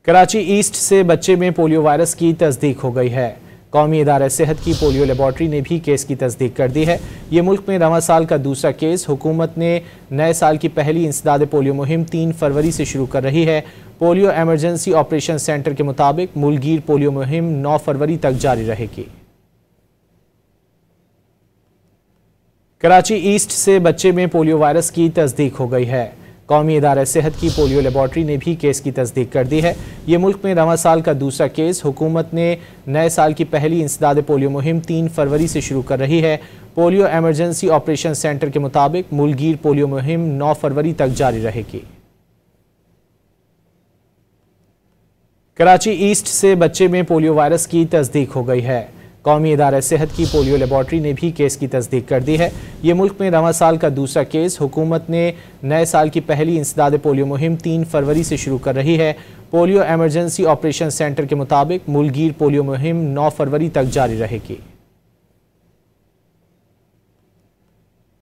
Karachi east से बच्चे में पोलियो वायरस की तस्दीक हो गई है। कौमी इदारा सेहत की पोलियो लेबॉर्ट्री ने भी केस की तस्दीक कर दी है। ये मुल्क में रवां साल का दूसरा केस। हुकूमत ने नए साल की पहली इंसदाद पोलियो मुहिम 3 फरवरी से शुरू कर रही है। पोलियो एमरजेंसी ऑपरेशन सेंटर के मुताबिक मुल्कगीर पोलियो मुहिम 9 फरवरी तक जारी रहेगी। कराची ईस्ट से बच्चे में पोलियो वायरस की तस्दीक हो गई है। कौमी इदारा सेहत की पोलियो लेबॉर्ट्री ने भी केस की तस्दीक कर दी है। ये मुल्क में रवां साल का दूसरा केस। हुकूमत ने नए साल की पहली इंसदाद पोलियो मुहिम 3 फरवरी से शुरू कर रही है। पोलियो एमरजेंसी ऑपरेशन सेंटर के मुताबिक मुल्कगीर पोलियो मुहिम 9 फरवरी तक जारी रहेगी। कराची ईस्ट से बच्चे में पोलियो वायरस की तस्दीक हो गई है। कौमी इदारा सेहत की पोलियो लेबॉर्ट्री ने भी केस की तस्दीक कर दी है। ये मुल्क में रवां साल का दूसरा केस। हुकूमत ने नए साल की पहली इंसदाद पोलियो मुहिम 3 फरवरी से शुरू कर रही है। पोलियो एमरजेंसी ऑपरेशन सेंटर के मुताबिक मुल्कगीर पोलियो मुहिम 9 फरवरी तक जारी रहेगी।